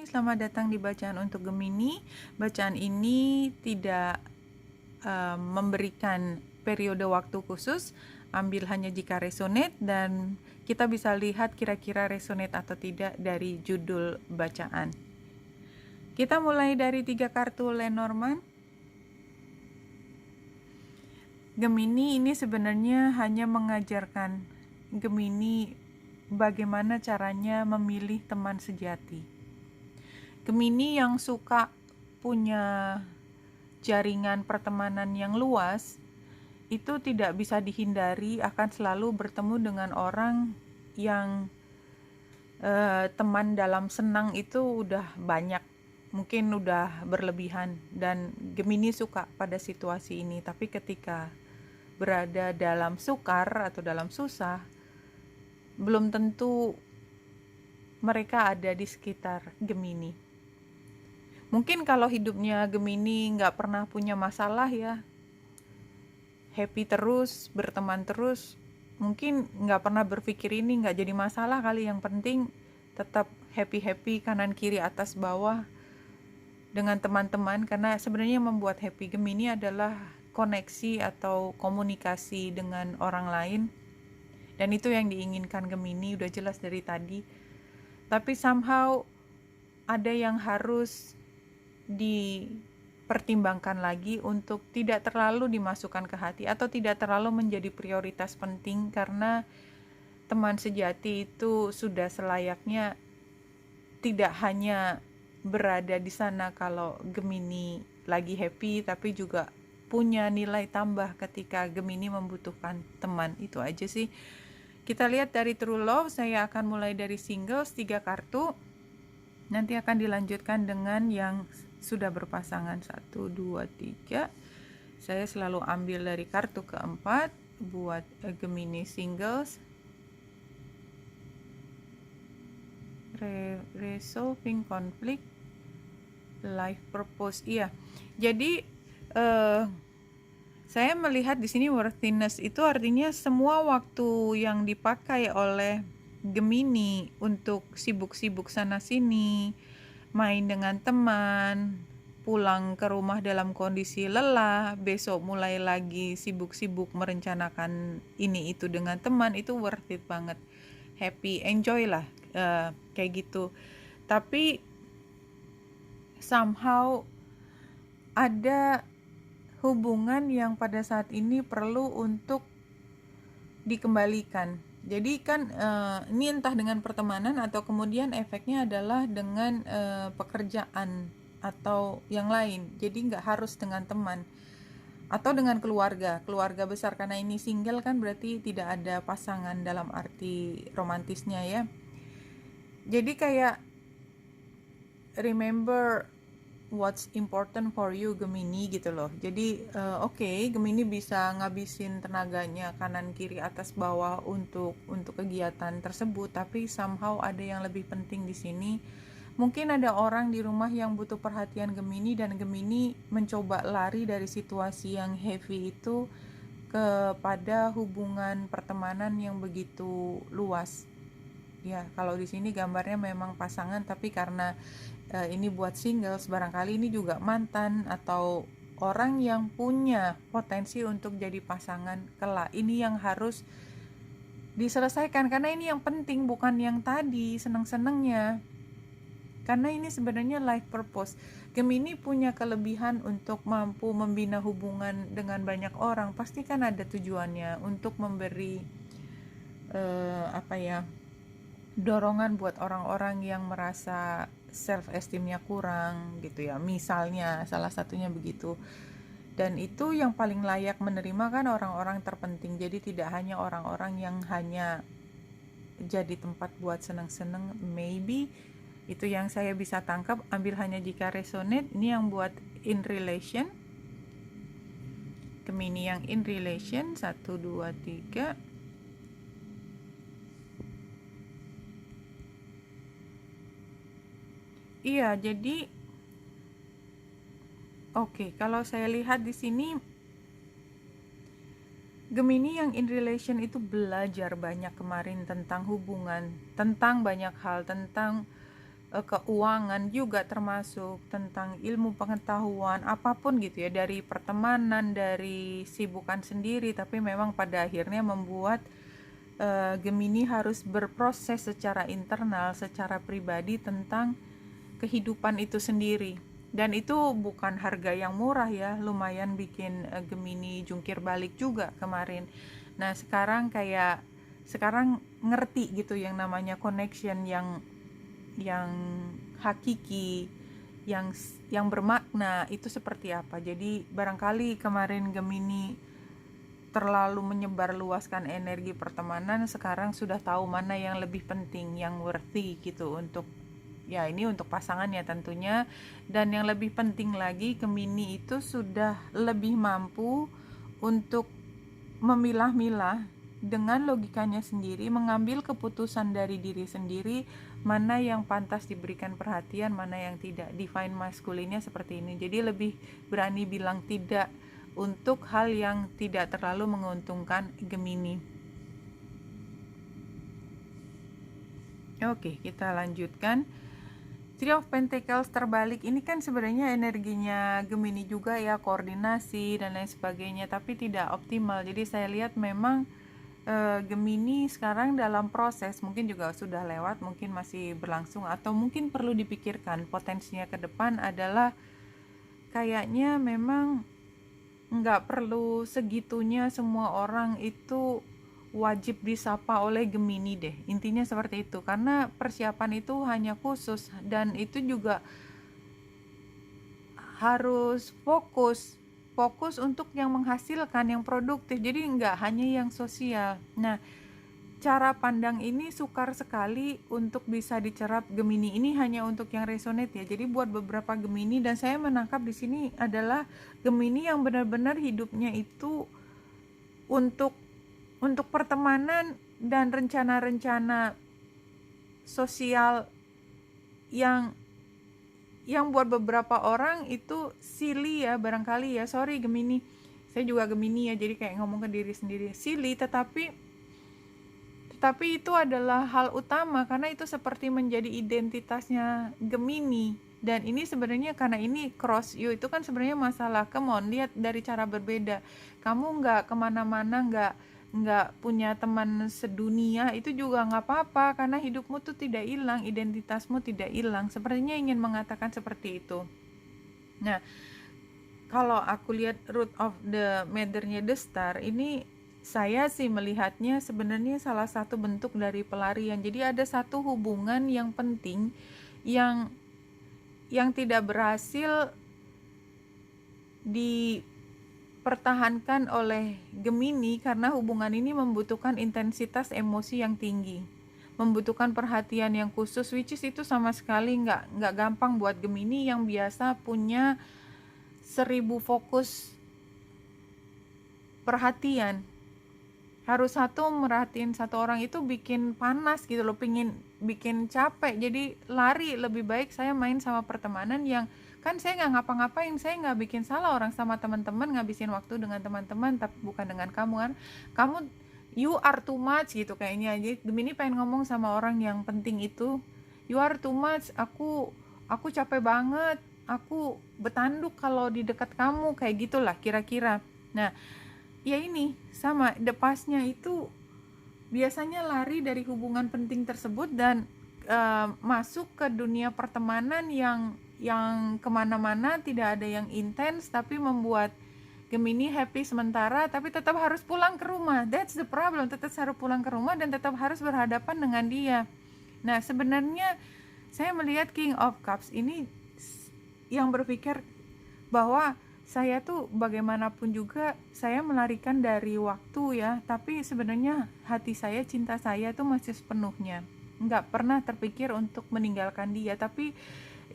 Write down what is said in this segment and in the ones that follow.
Selamat datang di bacaan untuk Gemini. Bacaan ini tidak memberikan periode waktu khusus, ambil hanya jika resonate, dan kita bisa lihat kira-kira resonate atau tidak dari judul bacaan. Kita mulai dari 3 kartu Lenormand. Gemini ini sebenarnya hanya mengajarkan Gemini bagaimana caranya memilih teman sejati. Gemini yang suka punya jaringan pertemanan yang luas, itu tidak bisa dihindari akan selalu bertemu dengan orang yang teman dalam senang itu udah banyak, mungkin udah berlebihan, dan Gemini suka pada situasi ini. Tapi ketika berada dalam sukar atau dalam susah, belum tentu mereka ada di sekitar Gemini. Mungkin kalau hidupnya Gemini nggak pernah punya masalah ya, happy terus, berteman terus, mungkin nggak pernah berpikir ini nggak jadi masalah kali. Yang penting tetap happy-happy kanan kiri atas bawah dengan teman-teman, karena sebenarnya yang membuat happy Gemini adalah koneksi atau komunikasi dengan orang lain, dan itu yang diinginkan Gemini udah jelas dari tadi. Tapi somehow ada yang harus dipertimbangkan lagi untuk tidak terlalu dimasukkan ke hati atau tidak terlalu menjadi prioritas penting, karena teman sejati itu sudah selayaknya tidak hanya berada di sana kalau Gemini lagi happy, tapi juga punya nilai tambah ketika Gemini membutuhkan teman. Itu aja sih. Kita lihat dari True Love. Saya akan mulai dari singles 3 kartu, nanti akan dilanjutkan dengan yang sudah berpasangan 1, 2, 3. Saya selalu ambil dari kartu keempat buat Gemini singles. Resolving conflict, life purpose. Iya. Jadi saya melihat di sini worthiness itu artinya semua waktu yang dipakai oleh Gemini untuk sibuk-sibuk sana sini, main dengan teman, pulang ke rumah dalam kondisi lelah, besok mulai lagi sibuk-sibuk merencanakan ini itu dengan teman, itu worth it banget. Happy, enjoy lah, kayak gitu. Tapi somehow ada hubungan yang pada saat ini perlu untuk dikembalikan. Jadi kan ini entah dengan pertemanan atau kemudian efeknya adalah dengan pekerjaan atau yang lain. Jadi nggak harus dengan teman atau dengan keluarga besar, karena ini single kan berarti tidak ada pasangan dalam arti romantisnya ya. Jadi kayak remember what's important for you Gemini gitu loh. Jadi oke, Gemini bisa ngabisin tenaganya kanan kiri atas bawah untuk kegiatan tersebut, tapi somehow ada yang lebih penting di sini. Mungkin ada orang di rumah yang butuh perhatian Gemini, dan Gemini mencoba lari dari situasi yang heavy itu kepada hubungan pertemanan yang begitu luas. Ya, kalau di sini gambarnya memang pasangan, tapi karena ini buat singles, barangkali ini juga mantan atau orang yang punya potensi untuk jadi pasangan kelak. Ini yang harus diselesaikan, karena ini yang penting, bukan yang tadi seneng-senengnya. Karena ini sebenarnya life purpose. Gemini punya kelebihan untuk mampu membina hubungan dengan banyak orang. Pasti kan ada tujuannya untuk memberi dorongan buat orang-orang yang merasa self esteemnya kurang gitu ya, misalnya salah satunya begitu. Dan itu yang paling layak menerima kan orang-orang terpenting. Jadi tidak hanya orang-orang yang hanya jadi tempat buat seneng-seneng. Maybe itu yang saya bisa tangkap. Ambil hanya jika resonate. Ini yang buat in relation, Gemini yang in relation 1, 2, 3. Iya, jadi oke, kalau saya lihat di sini Gemini yang in relation itu belajar banyak kemarin tentang hubungan, tentang banyak hal, tentang keuangan juga termasuk, tentang ilmu pengetahuan, apapun gitu ya, dari pertemanan, dari sibukan sendiri, tapi memang pada akhirnya membuat Gemini harus berproses secara internal, secara pribadi tentang kehidupan itu sendiri. Dan itu bukan harga yang murah ya, lumayan bikin Gemini jungkir balik juga kemarin. Nah, sekarang ngerti gitu yang namanya connection yang hakiki, yang bermakna itu seperti apa. Jadi barangkali kemarin Gemini terlalu menyebar luaskan energi pertemanan, sekarang sudah tahu mana yang lebih penting, yang worthy gitu untuk ya ini untuk pasangan ya tentunya. Dan yang lebih penting lagi, Gemini itu sudah lebih mampu untuk memilah-milah dengan logikanya sendiri, mengambil keputusan dari diri sendiri, mana yang pantas diberikan perhatian, mana yang tidak. Divine masculine-nya seperti ini. Jadi lebih berani bilang tidak untuk hal yang tidak terlalu menguntungkan Gemini. Oke, kita lanjutkan. Three of Pentacles terbalik ini kan sebenarnya energinya Gemini juga ya, koordinasi dan lain sebagainya, tapi tidak optimal. Jadi saya lihat memang Gemini sekarang dalam proses, mungkin juga sudah lewat, mungkin masih berlangsung, atau mungkin perlu dipikirkan potensinya ke depan adalah kayaknya memang nggak perlu segitunya semua orang itu wajib disapa oleh Gemini deh. Intinya seperti itu, karena persiapan itu hanya khusus dan itu juga harus fokus untuk yang menghasilkan, yang produktif. Jadi nggak hanya yang sosial. Nah, cara pandang ini sukar sekali untuk bisa dicerap Gemini. Ini hanya untuk yang resonate ya. Jadi buat beberapa Gemini, dan saya menangkap di sini adalah Gemini yang benar-benar hidupnya itu untuk pertemanan dan rencana-rencana sosial yang buat beberapa orang itu silly ya, barangkali ya. Sorry Gemini. Saya juga Gemini ya, jadi kayak ngomong ke diri sendiri. Silly, tetapi itu adalah hal utama karena itu seperti menjadi identitasnya Gemini. Dan ini sebenarnya karena ini cross you, itu kan sebenarnya masalah. Come on, lihat dari cara berbeda. Kamu nggak kemana-mana, nggak punya teman sedunia, itu juga nggak apa-apa karena hidupmu tuh tidak hilang, identitasmu tidak hilang. Sepertinya ingin mengatakan seperti itu. Nah, kalau aku lihat root of the matter-nya the star, ini saya sih melihatnya sebenarnya salah satu bentuk dari pelarian. Jadi ada satu hubungan yang penting yang tidak berhasil dipertahankan oleh Gemini karena hubungan ini membutuhkan intensitas emosi yang tinggi, membutuhkan perhatian yang khusus, which is itu sama sekali nggak gampang buat Gemini yang biasa punya 1000 fokus perhatian. Harus merhatiin satu orang itu bikin panas gitu loh, bikin capek. Jadi lari, lebih baik saya main sama pertemanan yang kan saya nggak ngapa-ngapain, saya nggak bikin salah orang, sama teman-teman, ngabisin waktu dengan teman-teman, tapi bukan dengan kamu kan. Kamu you are too much gitu kayaknya. Jadi Gemini pengen ngomong sama orang yang penting itu, you are too much, aku capek banget, aku betanduk kalau di dekat kamu, kayak gitulah kira-kira. Nah, ya ini sama, depasnya itu biasanya lari dari hubungan penting tersebut dan masuk ke dunia pertemanan yang kemana-mana, tidak ada yang intens, tapi membuat Gemini happy sementara, tapi tetap harus pulang ke rumah. That's the problem, tetap harus pulang ke rumah dan tetap harus berhadapan dengan dia. Nah, sebenarnya saya melihat King of Cups ini yang berpikir bahwa saya tuh bagaimanapun juga saya melarikan dari waktu ya, tapi sebenarnya hati saya, cinta saya tuh masih sepenuhnya. Nggak pernah terpikir untuk meninggalkan dia, tapi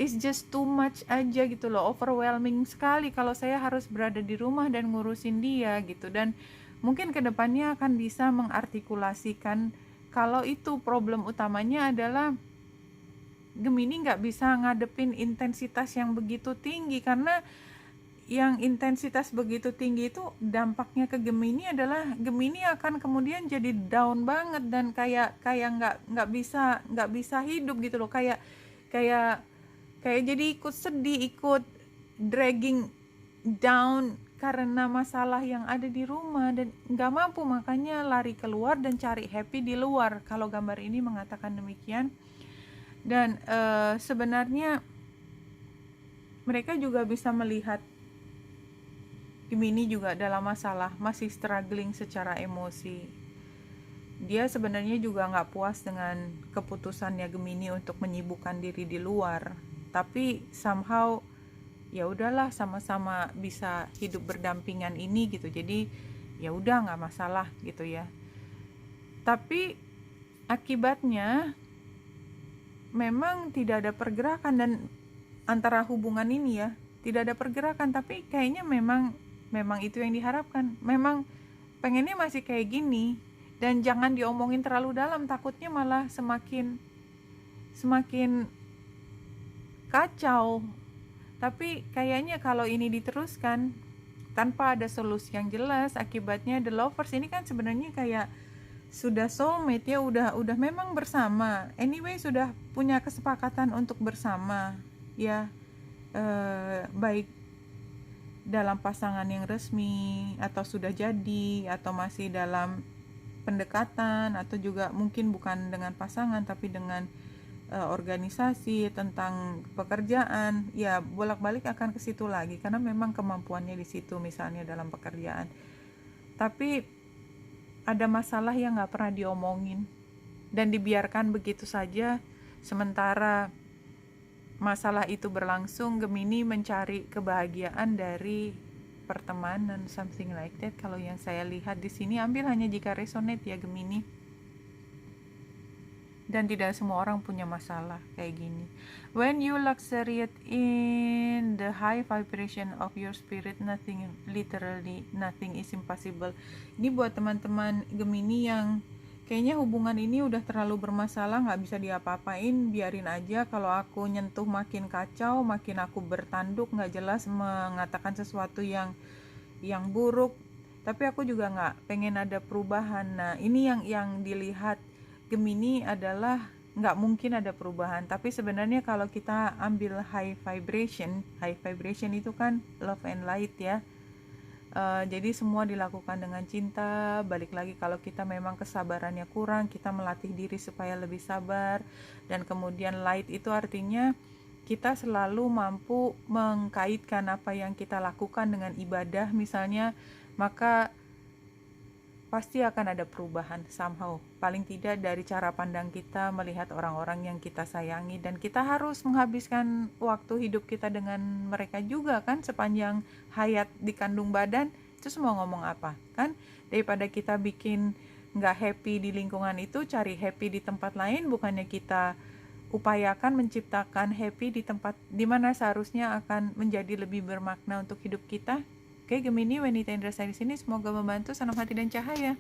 it's just too much aja gitu loh, overwhelming sekali kalau saya harus berada di rumah dan ngurusin dia gitu. Dan mungkin kedepannya akan bisa mengartikulasikan kalau itu problem utamanya adalah Gemini nggak bisa ngadepin intensitas yang begitu tinggi, karena yang intensitas begitu tinggi itu dampaknya ke Gemini adalah Gemini akan kemudian jadi down banget dan kayak nggak bisa hidup gitu loh, kayak kayak kayak jadi ikut sedih, ikut dragging down karena masalah yang ada di rumah dan nggak mampu, makanya lari keluar dan cari happy di luar. Kalau gambar ini mengatakan demikian. Dan sebenarnya mereka juga bisa melihat Gemini juga dalam masalah, masih struggling secara emosi. Dia sebenarnya juga nggak puas dengan keputusannya Gemini untuk menyibukkan diri di luar, tapi somehow ya udahlah, sama-sama bisa hidup berdampingan ini gitu, jadi ya udah nggak masalah gitu ya. Tapi akibatnya memang tidak ada pergerakan, dan antara hubungan ini ya tidak ada pergerakan, tapi kayaknya memang itu yang diharapkan. Memang pengennya masih kayak gini, dan jangan diomongin terlalu dalam, takutnya malah semakin kacau. Tapi kayaknya kalau ini diteruskan tanpa ada solusi yang jelas, akibatnya the lovers ini kan sebenarnya kayak sudah soulmate ya, udah memang bersama, anyway sudah punya kesepakatan untuk bersama ya, baik dalam pasangan yang resmi atau sudah jadi atau masih dalam pendekatan, atau juga mungkin bukan dengan pasangan tapi dengan organisasi, tentang pekerjaan, ya bolak-balik akan ke situ lagi karena memang kemampuannya di situ misalnya dalam pekerjaan. Tapi ada masalah yang nggak pernah diomongin dan dibiarkan begitu saja. Sementara masalah itu berlangsung, Gemini mencari kebahagiaan dari pertemanan, something like that. Kalau yang saya lihat di sini, ambil hanya jika resonate ya Gemini. Dan tidak semua orang punya masalah kayak gini. When you luxuriate in the high vibration of your spirit, literally nothing is impossible. Ini buat teman-teman Gemini yang kayaknya hubungan ini udah terlalu bermasalah, gak bisa diapa-apain, biarin aja. Kalau aku nyentuh makin kacau, makin aku bertanduk, gak jelas mengatakan sesuatu yang buruk, tapi aku juga gak pengen ada perubahan. Nah ini yang dilihat Gemini adalah nggak mungkin ada perubahan. Tapi sebenarnya kalau kita ambil high vibration itu kan love and light ya. Jadi semua dilakukan dengan cinta. Balik lagi, kalau kita memang kesabarannya kurang, kita melatih diri supaya lebih sabar. Dan kemudian light itu artinya kita selalu mampu mengkaitkan apa yang kita lakukan dengan ibadah misalnya, maka pasti akan ada perubahan somehow, paling tidak dari cara pandang kita melihat orang-orang yang kita sayangi. Dan kita harus menghabiskan waktu hidup kita dengan mereka juga kan, sepanjang hayat di kandung badan. Terus mau ngomong apa kan, daripada kita bikin gak happy di lingkungan itu, cari happy di tempat lain. Bukannya kita upayakan menciptakan happy di tempat dimana seharusnya akan menjadi lebih bermakna untuk hidup kita. Oke Gemini, wanita Indra saya di sini, semoga membantu. Salam hati dan cahaya.